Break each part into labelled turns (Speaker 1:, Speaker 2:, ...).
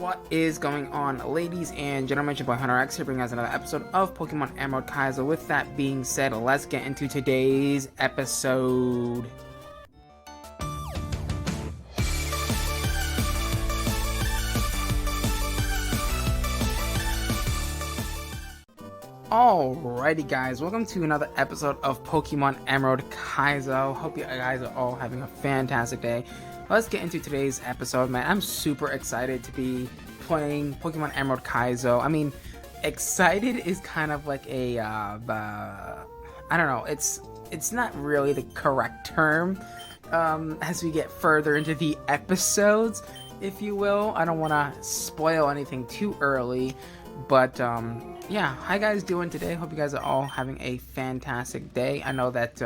Speaker 1: What is going on, ladies and gentlemen? Your boy HunterX here, bringing us another episode of Pokemon Emerald Kaizo. With that being said, let's get into today's episode. Alrighty guys, welcome to another episode of Pokemon Emerald Kaizo. Hope you guys are all having a fantastic day. Let's get into today's episode, man. I'm super excited to be playing Pokemon Emerald Kaizo. I mean, excited is kind of like a, I don't know, it's not really the correct term as we get further into the episodes, if you will. I don't want to spoil anything too early, but yeah, how you guys doing today? Hope you guys are all having a fantastic day. I know that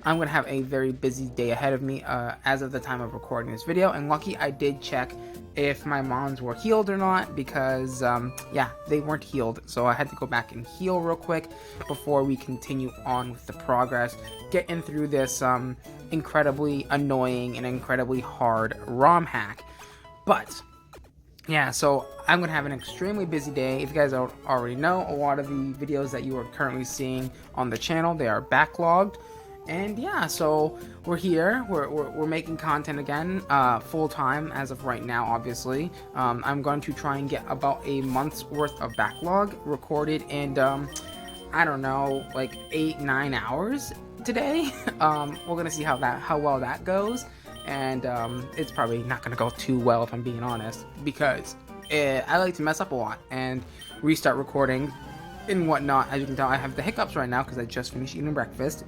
Speaker 1: I'm going to have a very busy day ahead of me as of the time of recording this video. And lucky I did check if my mons were healed or not, because yeah, they weren't healed. So I had to go back and heal real quick before we continue on with the progress, getting through this incredibly annoying and incredibly hard ROM hack. But yeah, so I'm going to have an extremely busy day. If you guys don't already know, a lot of the videos that you are currently seeing on the channel, they are backlogged. And yeah, so we're here, we're making content again, full-time as of right now, obviously. I'm going to try and get about a month's worth of backlog recorded in, I don't know, like 8-9 hours today. We're going to see how well that goes. And it's probably not going to go too well, if I'm being honest, because I like to mess up a lot and restart recording and whatnot. As you can tell, I have the hiccups right now because I just finished eating breakfast.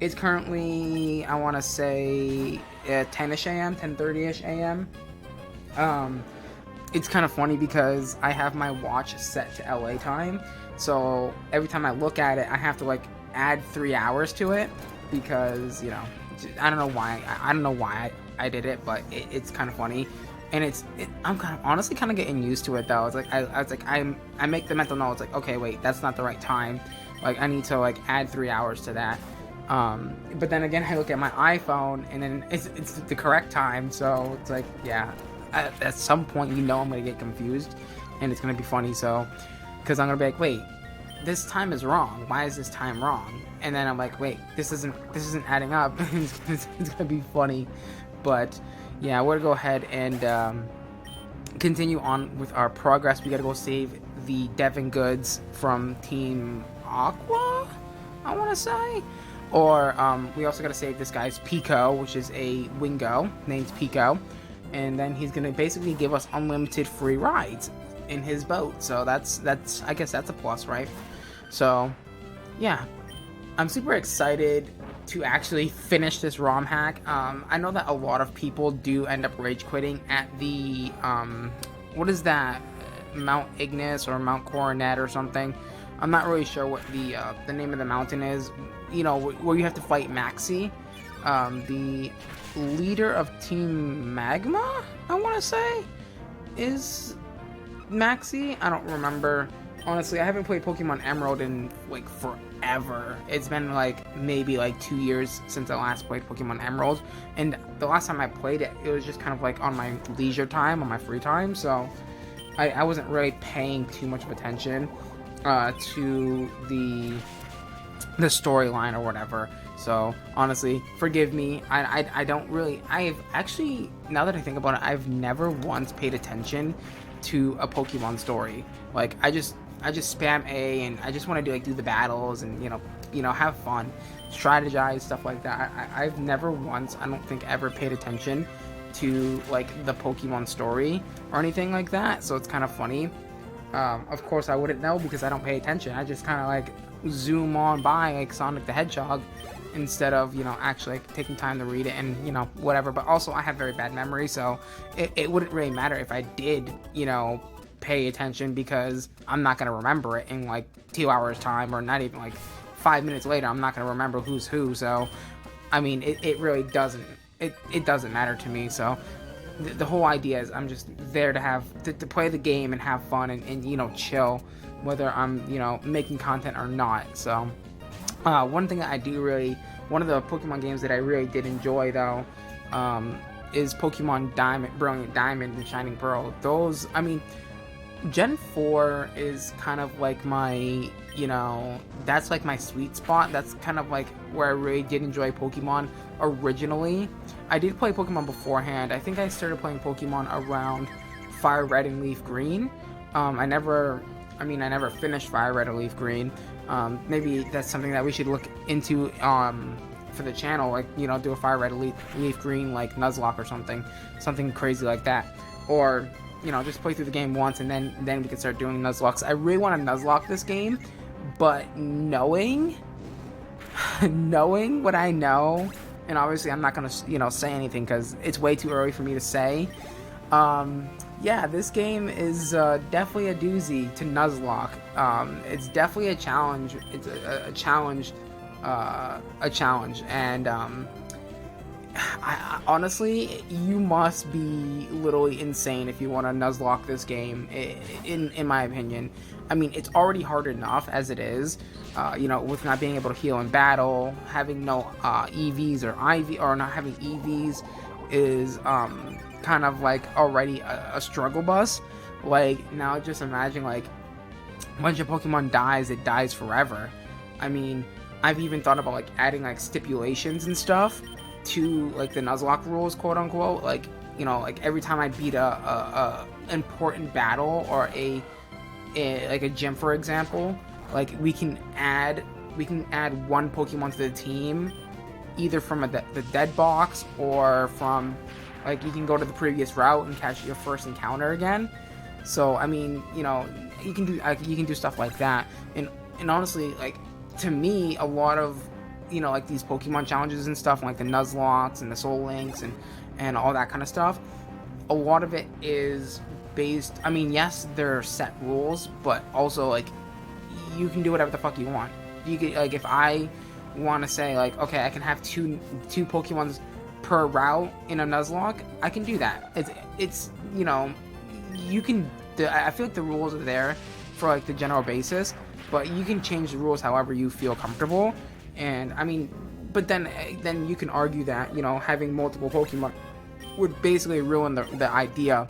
Speaker 1: It's currently, I want to say 10ish a.m., 10:30ish a.m. It's kind of funny because I have my watch set to LA time, so every time I look at it, I have to like add 3 hours to it, because, you know, I don't know why. I don't know why I did it, but it's kind of funny, and I'm kind of honestly kind of getting used to it though. It's like I make the mental note. It's like, okay, wait, that's not the right time. Like, I need to like add 3 hours to that. But then again, I look at my iPhone and then it's the correct time. So it's like, yeah, at some point, you know, I'm gonna get confused, and it's gonna be funny. So, because I'm gonna be like, wait, this time is wrong. Why is this time wrong? And then I'm like, wait, this isn't adding up. It's gonna be funny. But yeah, we're gonna go ahead and continue on with our progress. We gotta go save the Devon goods from Team Aqua, I want to say. Or we also got to save this guy's Peeko, which is a wingo named Peeko, and then he's gonna basically give us unlimited free rides in his boat. So that's I guess that's a plus, right? So yeah, I'm super excited to actually finish this ROM hack. I know that a lot of people do end up rage quitting at the what is that, Mount Ignis or Mount Coronet or something. I'm not really sure what the name of the mountain is. You know, where you have to fight Maxi, the leader of Team Magma, I want to say, is Maxi. I don't remember. Honestly, I haven't played Pokemon Emerald in like forever. It's been like maybe like 2 years since I last played Pokemon Emerald, and the last time I played it, it was just kind of like on my leisure time, on my free time. So I wasn't really paying too much of attention to the storyline or whatever. So honestly, forgive me. I don't really. I've actually, now that I think about it, I've never once paid attention to a Pokemon story. Like, I just spam A and I just want to do the battles and you know have fun, strategize, stuff like that. I've never once, I don't think ever, paid attention to like the Pokemon story or anything like that. So it's kind of funny. Of course, I wouldn't know because I don't pay attention. I just kind of like zoom on by like Sonic the Hedgehog instead of, you know, actually like taking time to read it and, you know, whatever. But also, I have very bad memory, so it wouldn't really matter if I did, you know, pay attention, because I'm not going to remember it in like 2 hours time, or not even like 5 minutes later. I'm not going to remember who's who. So I mean, it really doesn't, it doesn't matter to me. So the whole idea is I'm just there to play the game and have fun and you know, chill, whether I'm, you know, making content or not. So one thing that I do really, one of the Pokemon games that I really did enjoy though, is Pokemon Diamond, Brilliant Diamond, and Shining Pearl. Those, I mean, Gen 4 is kind of like my, that's like my sweet spot. That's kind of like where I really did enjoy Pokemon originally. I did play Pokemon beforehand. I think I started playing Pokemon around Fire Red and Leaf Green. I never finished Fire Red or Leaf Green. Maybe that's something that we should look into for the channel, like, do a Fire Red Leaf Green, like Nuzlocke or something crazy like that. Or, just play through the game once and then we can start doing Nuzlocks. I really want to Nuzlocke this game, but knowing what I know, and obviously I'm not going to, say anything because it's way too early for me to say. Yeah, this game is definitely a doozy to Nuzlocke. It's definitely a challenge. It's a challenge, and I honestly, you must be literally insane if you want to Nuzlocke this game. In my opinion, I mean, it's already hard enough as it is. With not being able to heal in battle, having no EVs or not having EVs is kind of like already a struggle bus. Like, now just imagine, like, once your Pokemon dies, it dies forever. I mean, I've even thought about like adding like stipulations and stuff to like the Nuzlocke rules, quote unquote. Like, like every time I beat a important battle or a gym, for example, like we can add one Pokemon to the team, either from the dead box or from, like, you can go to the previous route and catch your first encounter again. So I mean, you can do stuff like that. And honestly, like, to me, a lot of like these Pokemon challenges and stuff, like the Nuzlocks and the Soul Links and all that kind of stuff, a lot of it is based, I mean, yes, there are set rules, but also, like, you can do whatever the fuck you want. You can, like, if I want to say, like, okay, I can have two Pokemons per route in a Nuzlocke, I can do that. It's you can, I feel like the rules are there for like the general basis, but you can change the rules however you feel comfortable. And I mean, but then you can argue that, having multiple Pokemon would basically ruin the idea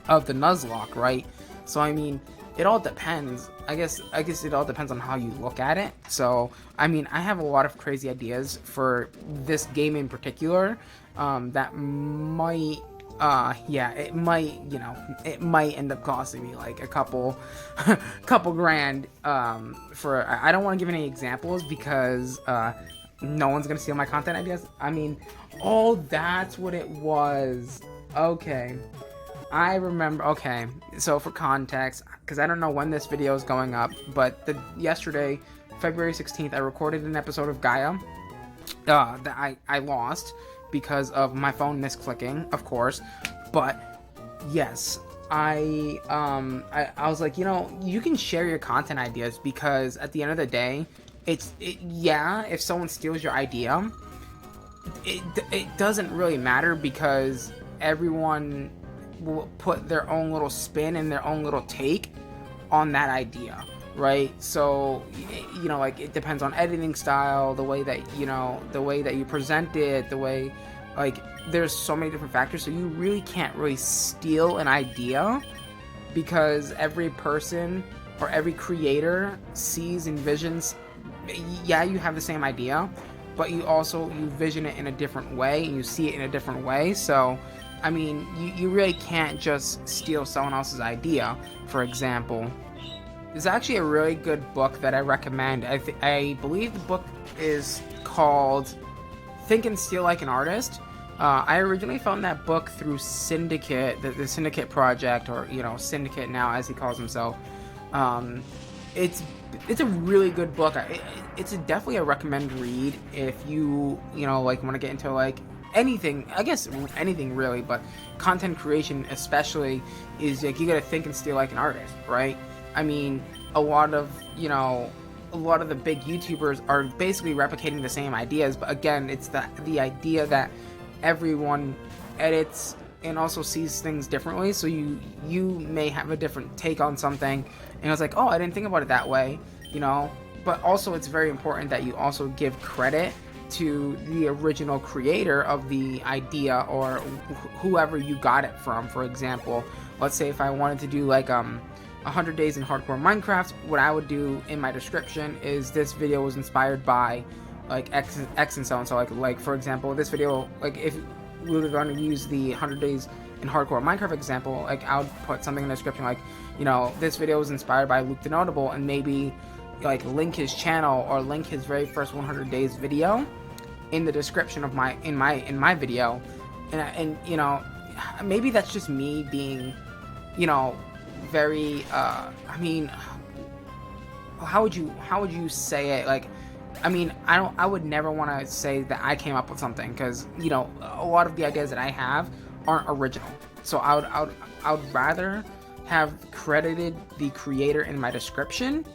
Speaker 1: of the Nuzlocke, right? So I mean, it all depends. I guess it all depends on how you look at it. So I mean, I have a lot of crazy ideas for this game in particular, that might it might end up costing me like a couple grand. I don't want to give any examples because no one's gonna steal my content ideas. I mean, that's what it was. Okay, I remember. Okay, so for context, because I don't know when this video is going up, but yesterday, February 16th, I recorded an episode of Gaia that I lost because of my phone misclicking, of course. But yes, I was like, you can share your content ideas, because at the end of the day, if someone steals your idea, it doesn't really matter, because everyone will put their own little spin and their own little take on that idea, right? So like, it depends on editing style, the way that you present it, the way, like, there's so many different factors, so you really can't really steal an idea, because every person or every creator sees and visions. Yeah, you have the same idea, but you vision it in a different way, and you see it in a different way. So I mean, you really can't just steal someone else's idea. For example, there's actually a really good book that I recommend. I believe the book is called Think and Steal Like an Artist. I originally found that book through Syndicate, the Syndicate project, or Syndicate now, as he calls himself. It's a really good book. It's definitely a recommend read if you like want to get into like anything. I guess anything really, but content creation especially is like, you gotta think and steal like an artist, right? I mean, a lot of the big YouTubers are basically replicating the same ideas, but again, it's the idea that everyone edits and also sees things differently. So you may have a different take on something, and it's like, oh, I didn't think about it that way, But also, it's very important that you also give credit to the original creator of the idea, or whoever you got it from. For example, let's say if I wanted to do like 100 days in hardcore Minecraft, what I would do in my description is this video was inspired by like X and so. Like for example, this video, like if we were going to use the 100 days in hardcore Minecraft example, like I would put something in the description like, you know, this video was inspired by Luke the Notable, and maybe like link his channel or link his very first 100 days video in the description of my video. And you know, maybe that's just me being, you know, very I mean, how would you say it? Like, I mean, I would never want to say that I came up with something, because, you know, a lot of the ideas that I have aren't original. So I would rather have credited the creator in my description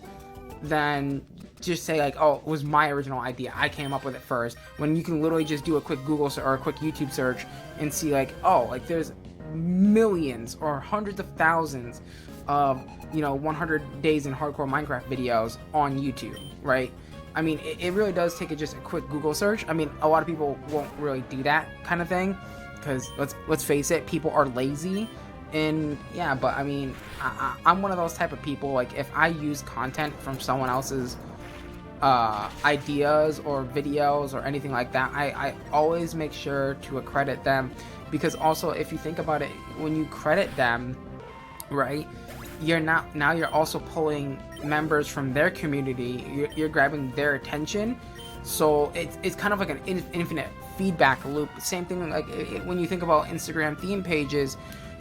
Speaker 1: than just say like, oh, it was my original idea, I came up with it first, when you can literally just do a quick Google or a quick YouTube search and see like, oh, like there's millions or hundreds of thousands of, you know, 100 days in hardcore Minecraft videos on YouTube, right? I mean, it really does take just a quick Google search. I mean, a lot of people won't really do that kind of thing, because let's face it, people are lazy. And yeah, but I mean, I'm one of those type of people, like if I use content from someone else's ideas or videos or anything like that, I always make sure to accredit them, because also if you think about it, when you credit them, right, you're also pulling members from their community, you're grabbing their attention, so it's kind of like an infinite feedback loop. Same thing like when you think about Instagram theme pages.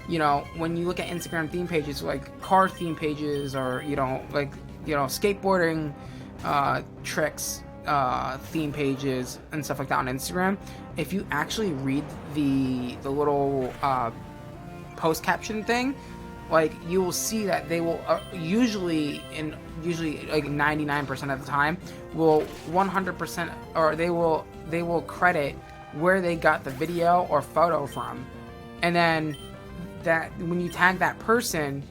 Speaker 1: You know, when you look at Instagram theme pages, like car theme pages, or, you know, like, you know, skateboarding tricks theme pages and stuff like that on Instagram, if you actually read the little post caption thing, like you will see that they will usually like 99% of the time will 100%, or they will credit where they got the video or photo from, and then that when you tag that person,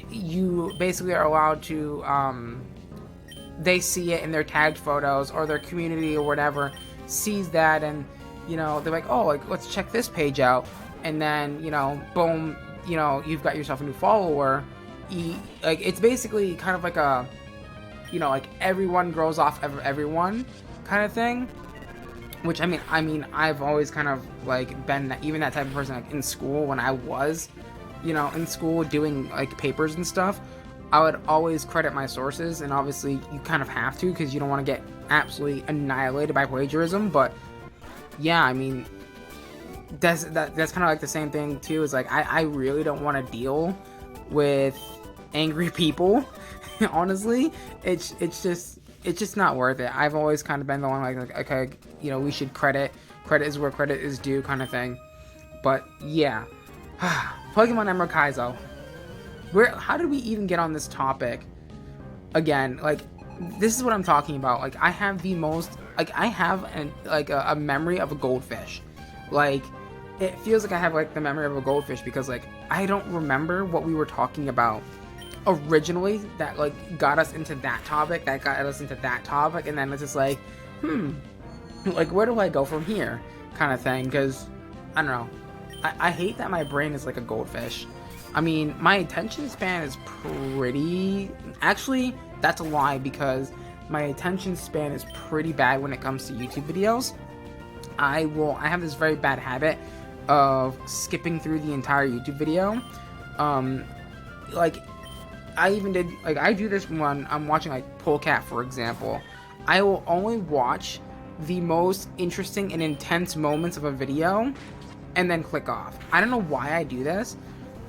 Speaker 1: you basically are allowed to they see it in their tagged photos, or their community or whatever sees that, and, you know, they're like, oh, like let's check this page out, and then, you know, boom, you know, you've got yourself a new follower. Like it's basically kind of like a, you know, like everyone grows off of everyone kind of thing. Which I mean, I've always kind of like been even that type of person. Like in school, when I was, you know, in school doing like papers and stuff, I would always credit my sources, and obviously you kind of have to, because you don't want to get absolutely annihilated by plagiarism. But yeah, I mean, that's kind of like the same thing too. Is like I really don't want to deal with angry people. Honestly, it's just not worth it. I've always kind of been the one like okay, you know, we should credit is where credit is due kind of thing. But yeah, Pokemon Emerald Kaizo. How did we even get on this topic? Again, like this is what I'm talking about. Like I have the most, like I have a memory of a goldfish. Like it feels like I have like the memory of a goldfish, because like I don't remember what we were talking about originally that like got us into that topic, and then it's just like, like where do I go from here kind of thing. Because I don't know, I hate that my brain is like a goldfish. I mean, my attention span is pretty, actually that's a lie, because my attention span is pretty bad when it comes to YouTube videos. I have this very bad habit of skipping through the entire YouTube video. Like I even did, like I do this when I'm watching like Polecat, for example. I will only watch the most interesting and intense moments of a video and then click off. I don't know why I do this.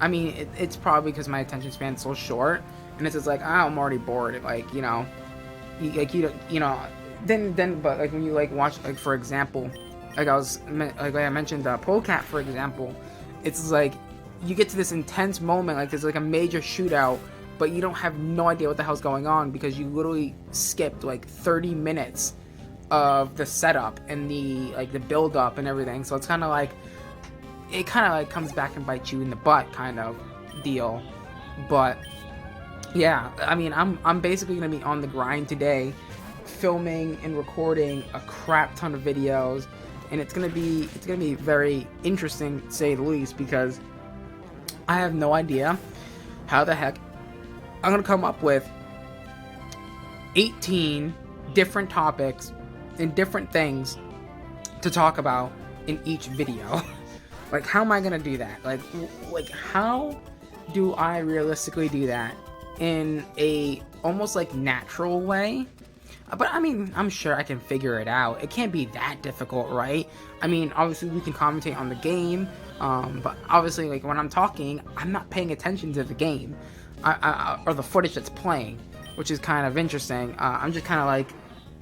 Speaker 1: I mean, it's probably because my attention span is so short, and it's just like, I'm already bored. Like, you know, then but like when you like watch, like for example, like I mentioned Polecat, for example, it's like you get to this intense moment, like there's like a major shootout, but you don't have no idea what the hell's going on, because you literally skipped like 30 minutes of the setup and the build up and everything. So it's kind of like, it kind of like comes back and bites you in the butt kind of deal. But yeah, I mean, I'm basically gonna be on the grind today filming and recording a crap ton of videos, and it's gonna be very interesting to say the least, because I have no idea how the heck I'm gonna come up with 18 different topics and different things to talk about in each video. Like, how am I gonna do that? Like how do I realistically do that in a almost like natural way? But I mean, I'm sure I can figure it out. It can't be that difficult, right? I mean, obviously we can commentate on the game, but obviously, like, when I'm talking, I'm not paying attention to the game or the footage that's playing, which is kind of interesting. I'm just kind of like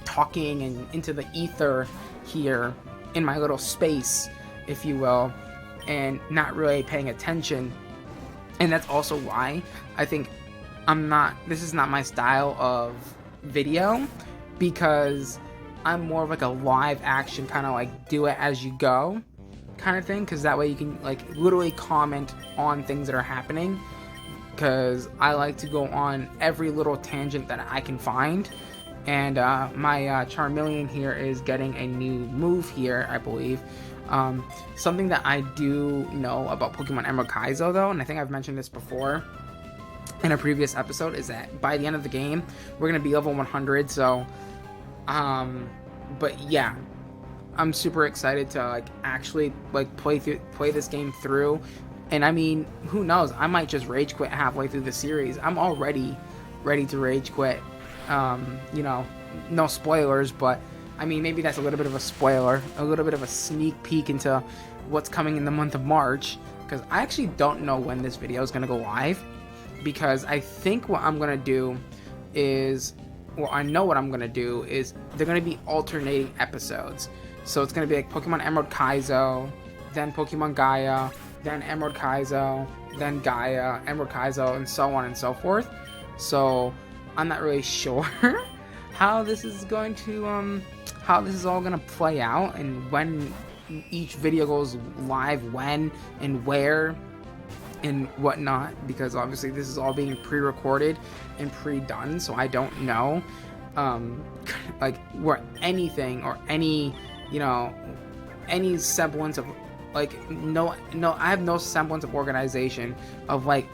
Speaker 1: talking and into the ether here in my little space, if you will, and not really paying attention. And that's also why I think this is not my style of video, because I'm more of like a live action kind of like do it as you go kind of thing, because that way you can like literally comment on things that are happening, because I like to go on every little tangent that I can find. And my Charmeleon here is getting a new move here, I believe. Something that I do know about Pokemon Emerald Kaizo, though, and I think I've mentioned this before in a previous episode, is that by the end of the game, we're going to be level 100, so, but yeah, I'm super excited to, like, actually, like, play this game through, and I mean, who knows, I might just rage quit halfway through the series. I'm already ready to rage quit, no spoilers, but I mean, maybe that's a little bit of a spoiler, a little bit of a sneak peek into what's coming in the month of March, because I actually don't know when this video is going to go live, because I think what I'm going to do is, well, I know what I'm going to do is they're going to be alternating episodes. So it's going to be like Pokemon Emerald Kaizo, then Pokemon Gaia, then Emerald Kaizo, then Gaia, Emerald Kaizo, and so on and so forth. So I'm not really sure how this is going to, how this is all going to play out, and when each video goes live, when and where and whatnot, because obviously this is all being pre-recorded and pre-done, so I don't know like where anything or any any semblance of like I have no semblance of organization of like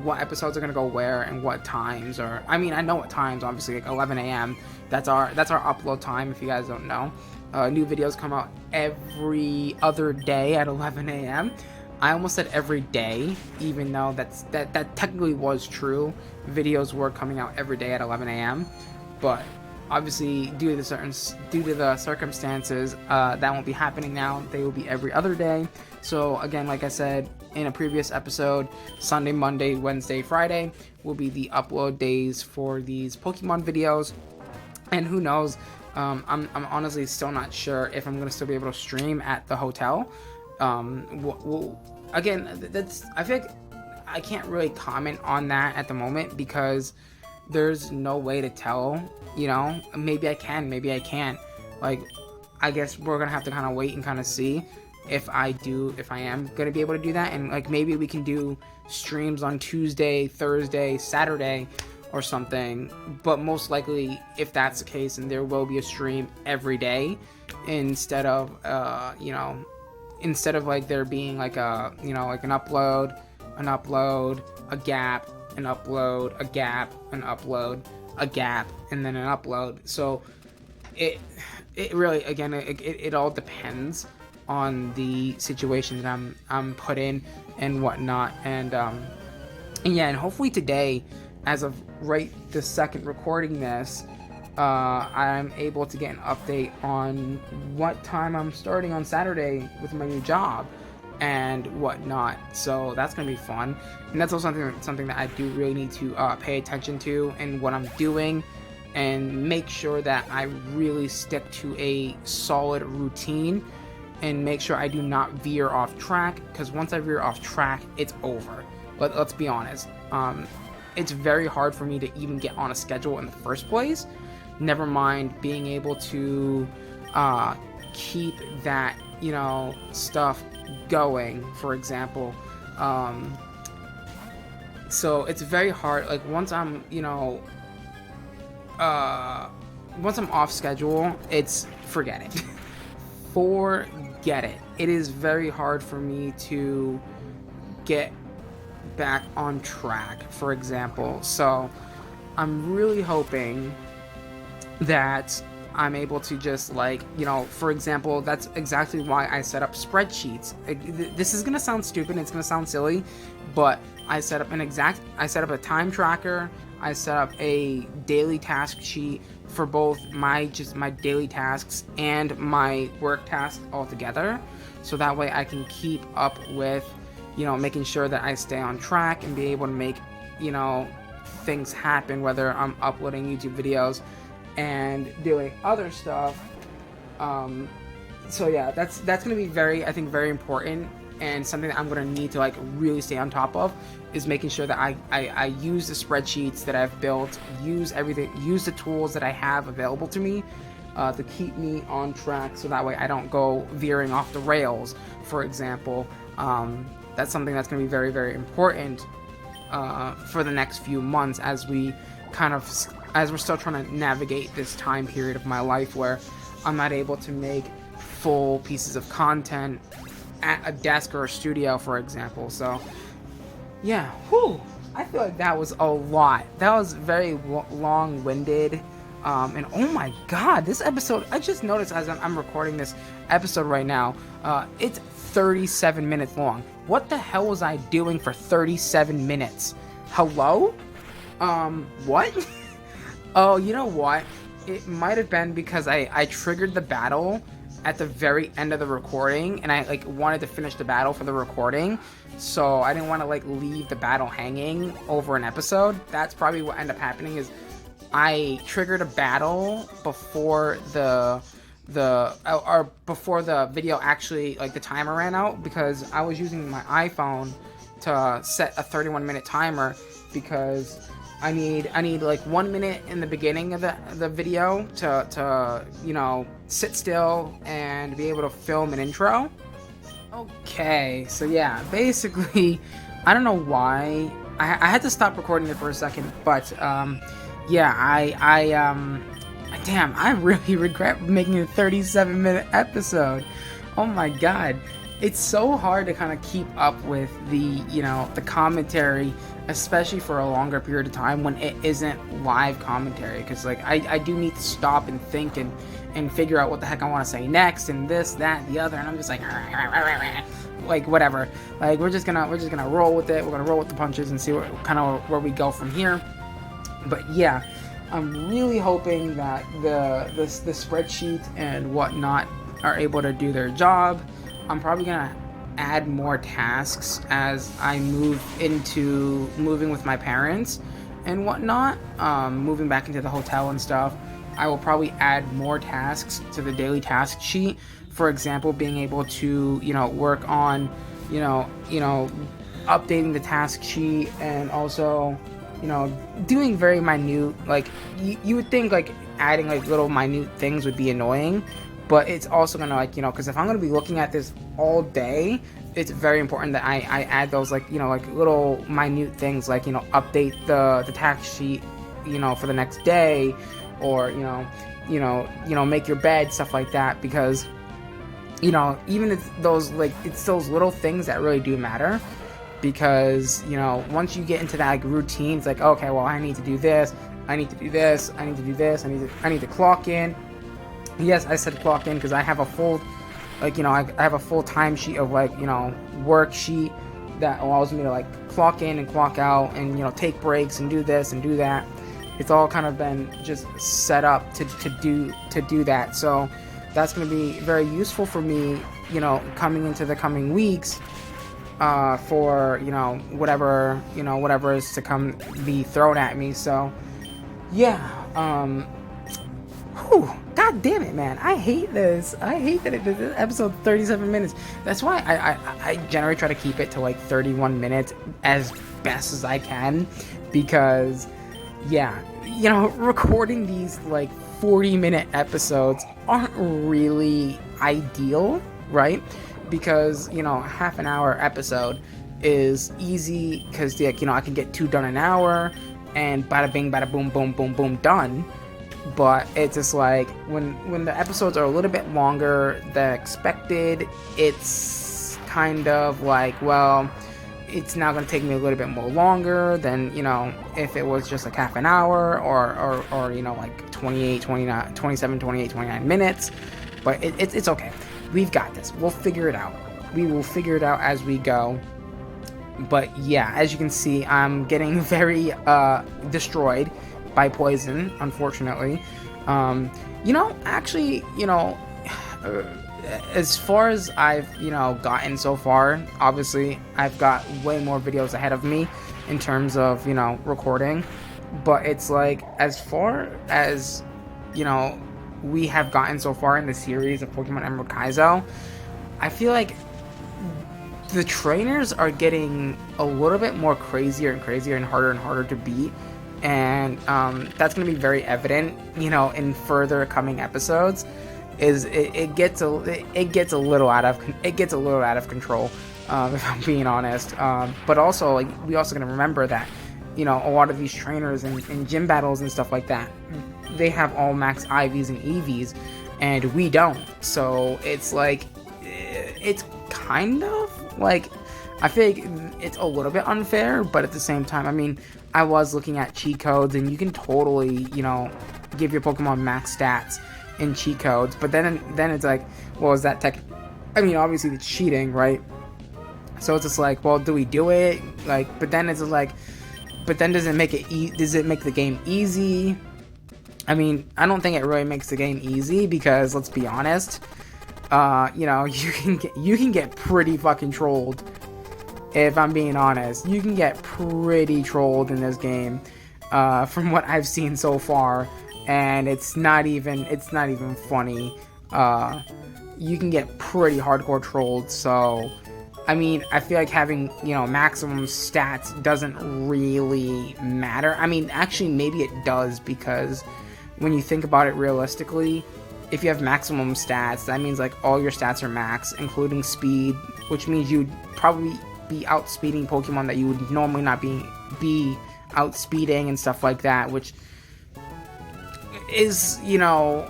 Speaker 1: what episodes are gonna go where and what times, or I mean, I know what times, obviously, like 11 a.m. That's our upload time, if you guys don't know. New videos come out every other day at 11 a.m. I almost said every day, even though that technically was true. Videos were coming out every day at 11 a.m. But obviously, due to the circumstances, that won't be happening now. They will be every other day. So again, like I said in a previous episode, Sunday, Monday, Wednesday, Friday will be the upload days for these Pokemon videos. And who knows? I'm honestly still not sure if I'm gonna still be able to stream at the hotel. Again, I feel like I can't really comment on that at the moment, because there's no way to tell, maybe I can, maybe I can't. Like, I guess we're gonna have to kind of wait and kind of see if I am gonna be able to do that, and like maybe we can do streams on Tuesday, Thursday, Saturday or something. But most likely, if that's the case, and there will be a stream every day instead of like there being like a like an upload, a gap, an upload, a gap, an upload, a gap, and then an upload. So it really, again, it all depends on the situation that I'm put in and whatnot. And yeah, and hopefully today, as of right this second recording this, I'm able to get an update on what time I'm starting on Saturday with my new job and whatnot. So that's gonna be fun, and that's also something that I do really need to pay attention to in what I'm doing, and make sure that I really stick to a solid routine, and make sure I do not veer off track, because once I veer off track, it's over. Let's be honest. It's very hard for me to even get on a schedule in the first place, never mind being able to keep that stuff going, for example. So it's very hard, like once I'm once I'm off schedule, it's forget it. Forget it. It is very hard for me to get back on track, for example. So I'm really hoping that I'm able to just, like, you know, for example, that's exactly why I set up spreadsheets. This is gonna sound stupid, it's gonna sound silly, but I set up a time tracker, I set up a daily task sheet for both my daily tasks and my work tasks all together, so that way I can keep up with, you know, making sure that I stay on track and be able to make, you know, things happen, whether I'm uploading YouTube videos and doing other stuff. So yeah, that's gonna be very important, and something that I'm gonna need to, like, really stay on top of is making sure that I use the spreadsheets that I've built, use the tools that I have available to me to keep me on track, so that way I don't go veering off the rails, for example. That's something that's going to be very, very important for the next few months, as we're still trying to navigate this time period of my life where I'm not able to make full pieces of content at a desk or a studio, for example. So yeah, I feel like that was a lot. That was very long-winded. And oh my god, this episode, I just noticed as I'm recording this episode right now, it's 37 minutes long. What the hell was I doing for 37 minutes? Hello? What? Oh, you know what? It might have been because I triggered the battle at the very end of the recording, and I, like, wanted to finish the battle for the recording, so I didn't want to, like, leave the battle hanging over an episode. That's probably what ended up happening, is I triggered a battle before before the video actually, like, the timer ran out, because I was using my iPhone to set a 31-minute timer, because I need like 1 minute in the beginning of the video to you know, sit still and be able to film an intro. Okay, so yeah, basically, I don't know why I had to stop recording it for a second, but yeah, damn, I really regret making a 37-minute episode. Oh my god. It's so hard to kind of keep up with the, you know, the commentary, especially for a longer period of time when it isn't live commentary, because, like, I do need to stop and think and figure out what the heck I want to say next, and this, that, the other, and I'm just like whatever. Like, we're just gonna roll with it. We're gonna roll with the punches and see where we go from here. But yeah, I'm really hoping that the spreadsheet and whatnot are able to do their job. I'm probably gonna add more tasks as I move into moving with my parents and whatnot, moving back into the hotel and stuff. I will probably add more tasks to the daily task sheet. For example, being able to, you know, work on, you know, updating the task sheet, and also, you know, doing very minute, like, you would think, like, adding, like, little minute things would be annoying, but it's also gonna, like, you know, because if I'm gonna be looking at this all day, it's very important that I add those, like, you know, like, little minute things, like, you know, update the task sheet, you know, for the next day, or, you know, make your bed, stuff like that, because, you know, even if those, like, it's those little things that really do matter. Because, you know, once you get into that, like, routine, it's like, okay, well, I need to do this, I need to do this, I need to do this, I need to clock in. Yes, I said clock in because I have a full, like, you know, I have a full timesheet of, like, you know, worksheet that allows me to, like, clock in and clock out, and, you know, take breaks and do this and do that. It's all kind of been just set up to do that. So that's going to be very useful for me, you know, coming into the coming weeks. For, you know, whatever is to come be thrown at me. So yeah, god damn it, man, I hate this. I hate that this episode 37 minutes. That's why I generally try to keep it to, like, 31 minutes as best as I can, because yeah, you know, recording these, like, 40-minute episodes aren't really ideal, right? Because, you know, a half an hour episode is easy, because, like, you know, I can get 2 done an hour, and bada bing, bada boom, boom, boom, boom, done. but it's just like when the episodes are a little bit longer than expected, it's kind of like, well, it's now going to take me a little bit more longer than, you know, if it was just like half an hour or you know, like 28, 29, 27, 28, 29 minutes. But it's okay. We've got this. We'll figure it out. We will figure it out as we go. But yeah, as you can see, I'm getting very destroyed by poison, unfortunately. You know, actually, you know, as far as I've, you know, gotten so far, obviously I've got way more videos ahead of me in terms of, you know, recording. But it's like, as far as, you know, we have gotten so far in the series of Pokemon Emerald Kaizo, I feel like the trainers are getting a little bit more crazier and crazier and harder to beat. And that's going to be very evident, you know, in further coming episodes. It gets a little out of control, if I'm being honest. But also, like, we also going to remember that, you know, a lot of these trainers in gym battles and stuff like that, they have all max IVs and EVs, and we don't. So it's like, it's kind of like, I feel like it's a little bit unfair, but at the same time, I mean, I was looking at cheat codes, and you can totally, you know, give your Pokemon max stats in cheat codes, but then it's like, well, is that tech? I mean, obviously it's cheating, right? So it's just like, well, do we do it? Like, but then it's like, but then does it make the game easy? I mean, I don't think it really makes the game easy, because let's be honest, you know, you can get pretty fucking trolled. If I'm being honest, you can get pretty trolled in this game, from what I've seen so far, and it's not even funny. You can get pretty hardcore trolled. So, I mean, I feel like having, you know, maximum stats doesn't really matter. I mean, actually, maybe it does, because when you think about it realistically, if you have maximum stats, that means like all your stats are max, including speed, which means you'd probably be outspeeding Pokemon that you would normally not be outspeeding and stuff like that, which is, you know,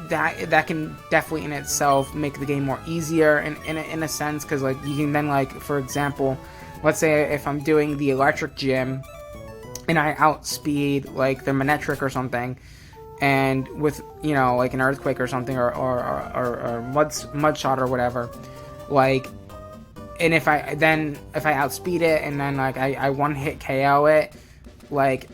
Speaker 1: that can definitely in itself make the game more easier in a sense, because like you can then, like, for example, let's say if I'm doing the electric gym and I outspeed like the Manectric or something, and with, you know, like an earthquake or something, or mud shot or whatever, like, and if I outspeed it and then like I one hit KO it, like,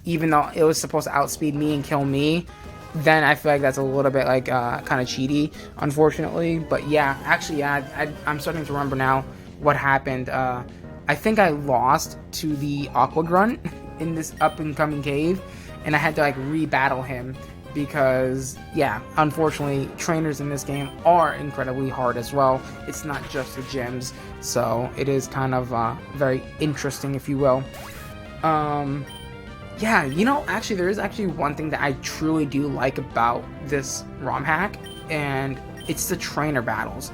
Speaker 1: even though it was supposed to outspeed me and kill me, then I feel like that's a little bit like kind of cheaty, unfortunately. But yeah, actually, yeah, I'm starting to remember now what happened. I think I lost to the Aqua Grunt in this up and coming cave, and I had to like rebattle him, because yeah, unfortunately, trainers in this game are incredibly hard as well. It's not just the gyms, so it is kind of very interesting, if you will. Yeah, you know, actually, there is actually one thing that I truly do like about this ROM hack, and it's the trainer battles.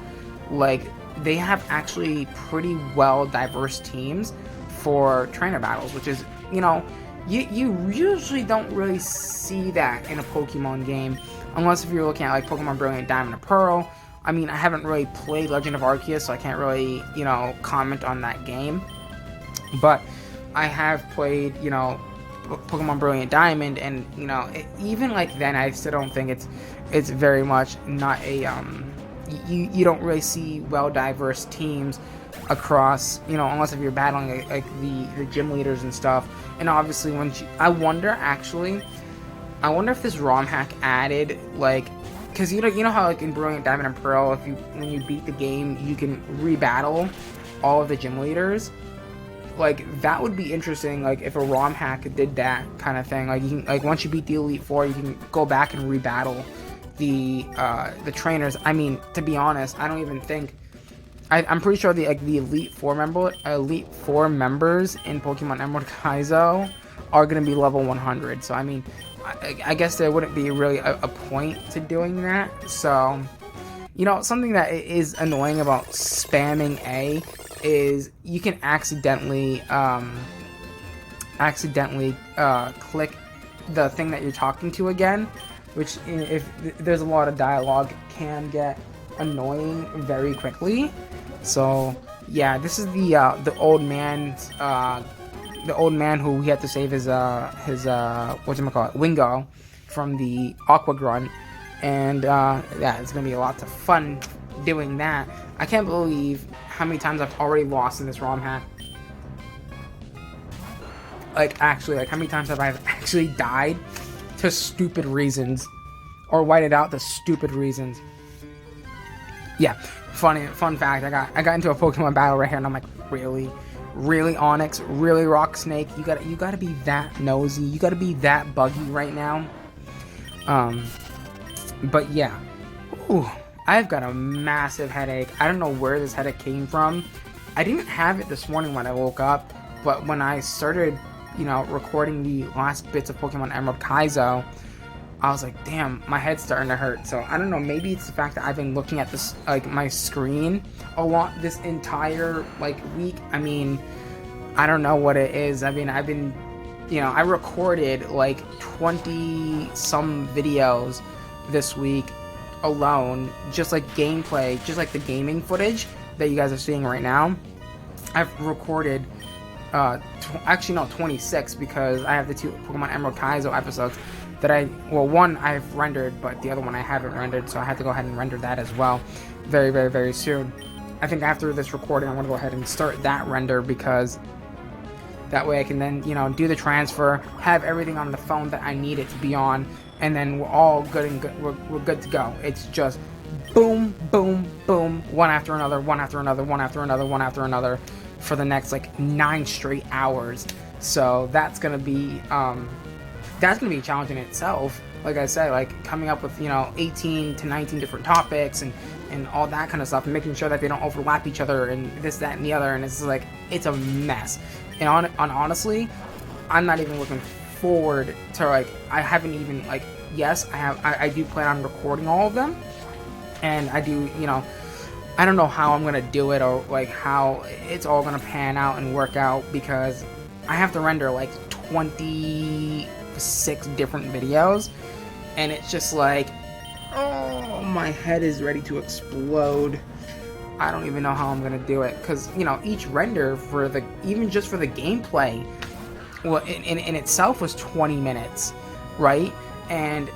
Speaker 1: Like, they have actually pretty well diverse teams for trainer battles, which is, you know, you usually don't really see that in a Pokemon game, unless if you're looking at like Pokemon Brilliant Diamond and Pearl. I mean, I haven't really played Legend of Arceus, so I can't really, you know, comment on that game. But I have played, you know, Pokemon Brilliant Diamond, and, you know, even like then, I still don't think it's very much not a you don't really see well diverse teams across, you know, unless if you're battling like the gym leaders and stuff. And obviously, I wonder if this ROM hack added, like, because you know how like in Brilliant Diamond and Pearl, when you beat the game, you can rebattle all of the gym leaders. Like, that would be interesting, like, if a ROM hack did that kind of thing. Like, you can, like, once you beat the Elite Four, you can go back and rebattle the trainers. I mean, to be honest, I don't even think, I'm pretty sure the Elite Four members in Pokemon Emerald Kaizo are going to be level 100. So, I mean, I guess there wouldn't be really a point to doing that. So, you know, something that is annoying about spamming A is you can accidentally click the thing that you're talking to again, which if there's a lot of dialogue can get annoying very quickly. So yeah, this is the old man's the old man who we had to save his whatchamacallit, Wingo from the Aqua Grunt, and yeah, it's gonna be a lot of fun doing that. I can't believe how many times I've already lost in this ROM hack. Like, actually, like, how many times have I actually died to stupid reasons, or whited out to stupid reasons? Yeah, fun fact. I got into a Pokemon battle right here, and I'm like, really Onyx, really Rock Snake. You gotta be that nosy. You gotta be that buggy right now. But yeah, ooh, I've got a massive headache. I don't know where this headache came from. I didn't have it this morning when I woke up, but when I started, you know, recording the last bits of Pokemon Emerald Kaizo, I was like, damn, my head's starting to hurt. So I don't know, maybe it's the fact that I've been looking at this, like, my screen a lot this entire, like, week. I mean, I don't know what it is. I mean, I've been, you know, I recorded like 20 some videos this week alone, just like gameplay, just like the gaming footage that you guys are seeing right now. I've recorded actually no, 26, because I have the 2 Pokemon Emerald Kaizo episodes that one I've rendered, but the other one I haven't rendered, so I have to go ahead and render that as well very soon. I think after this recording I'm going to go ahead and start that render, because that way I can then, you know, do the transfer, have everything on the phone that I need it to be on, and then we're all good and good. We're good to go. It's just boom, boom, boom, one after another, one after another, one after another, one after another, for the next like 9 straight hours. So that's gonna be a challenge in itself. Like I said, like coming up with, you know, 18 to 19 different topics and all that kind of stuff, and making sure that they don't overlap each other and this, that, and the other. And it's like, it's a mess. And honestly, I'm not even looking forward to, like, I haven't even, like, yes, I do plan on recording all of them, and I do, you know, I don't know how I'm gonna do it, or like how it's all gonna pan out and work out, because I have to render like 26 different videos, and it's just like, oh, my head is ready to explode. I don't even know how I'm gonna do it, because, you know, each render for the, even just for the gameplay, well, in itself was 20 minutes, right? And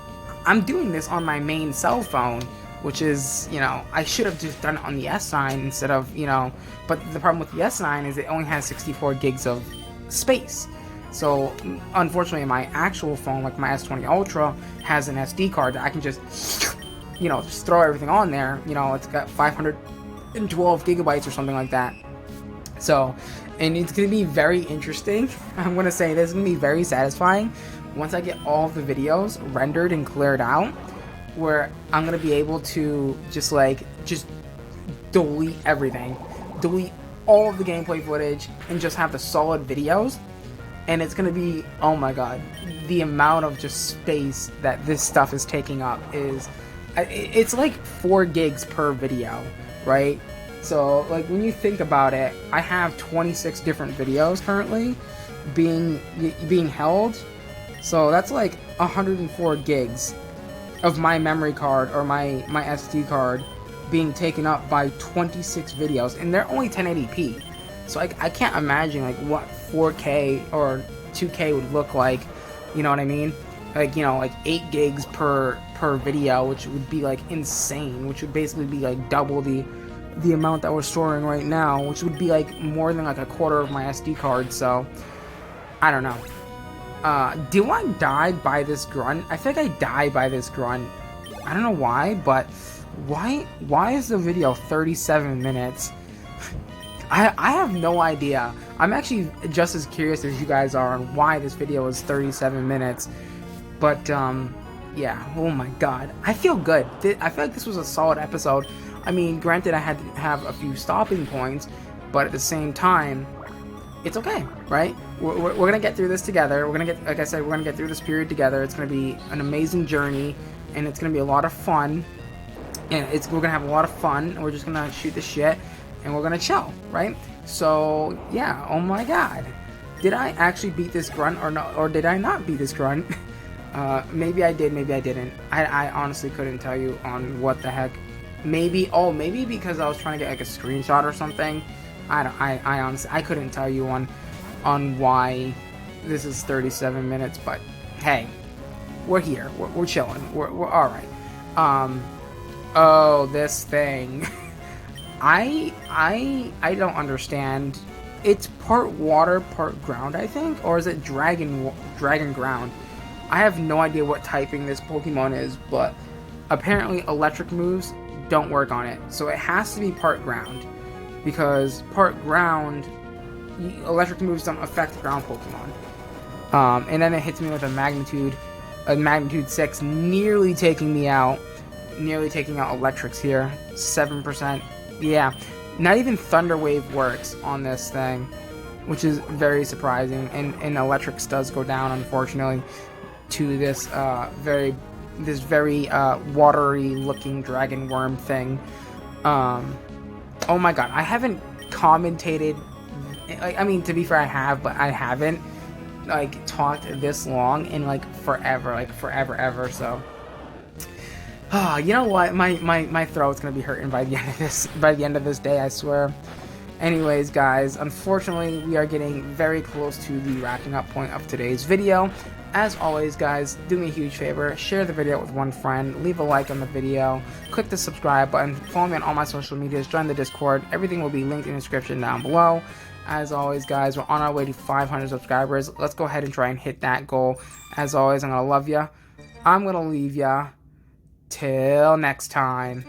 Speaker 1: I'm doing this on my main cell phone, which is, you know, I should have just done it on the S9 instead of, you know, but the problem with the S9 is it only has 64 gigs of space. So unfortunately my actual phone, like my S20 Ultra, has an SD card that I can just, you know, just throw everything on there. You know, it's got 512 gigabytes or something like that. So, and it's going to be very interesting. I'm going to say this is going to be very satisfying once I get all of the videos rendered and cleared out, where I'm going to be able to just delete everything, delete all of the gameplay footage, and just have the solid videos. And it's going to be, oh my god, the amount of just space that this stuff is taking up is, it's like 4 gigs per video, right? So, like, when you think about it, I have 26 different videos currently being held. So that's like 104 gigs of my memory card, or my SD card, being taken up by 26 videos, and they're only 1080p. So I can't imagine like what 4K or 2K would look like. You know what I mean? Like, you know, like 8 gigs per video, which would be like insane, which would basically be like double the amount that we're storing right now, which would be like more than like a quarter of my SD card. So I don't know. Do I die by this grunt? I think I die by this grunt. I don't know why, but why is the video 37 minutes? I have no idea. I'm actually just as curious as you guys are on why this video is 37 minutes. But yeah, oh my god, I feel good. I feel like this was a solid episode. I mean, granted, I had to have a few stopping points, but at the same time, it's okay, right? We're gonna get through this together. We're gonna get, like I said, we're gonna get through this period together. It's gonna be an amazing journey, and it's gonna be a lot of fun. And we're gonna have a lot of fun. And we're just gonna shoot the shit, and we're gonna chill, right? So yeah, oh my god, did I actually beat this grunt or no? Or did I not beat this grunt? Maybe I did, maybe I didn't. I honestly couldn't tell you on what the heck. Maybe, oh, maybe because I was trying to get like a screenshot or something. I honestly, I couldn't tell you on why this is 37 minutes, but hey, we're here. We're chilling. We're all right. Oh, this thing. I don't understand. It's part water, part ground, I think, or is it dragon ground? I have no idea what typing this Pokemon is, but apparently electric moves don't work on it. So it has to be part ground, because part ground, electric moves don't affect ground Pokemon. And then it hits me with a magnitude 6, nearly taking me out. Nearly taking out electrics here. 7%. Yeah. Not even Thunder Wave works on this thing, which is very surprising. And electrics does go down, unfortunately, to this very watery looking dragon worm thing. Oh my god, I haven't commentated. I mean, to be fair, I have, but I haven't like talked this long in like forever, ever. So, you know what? My throat's gonna be hurting by the end of this day, I swear. Anyways, guys, unfortunately, we are getting very close to the wrapping up point of today's video. As always, guys, do me a huge favor, share the video with one friend, leave a like on the video, click the subscribe button, follow me on all my social medias, join the Discord. Everything will be linked in the description down below. As always, guys, we're on our way to 500 subscribers. Let's go ahead and try and hit that goal. As always, I'm gonna love ya. I'm gonna leave ya. Till next time.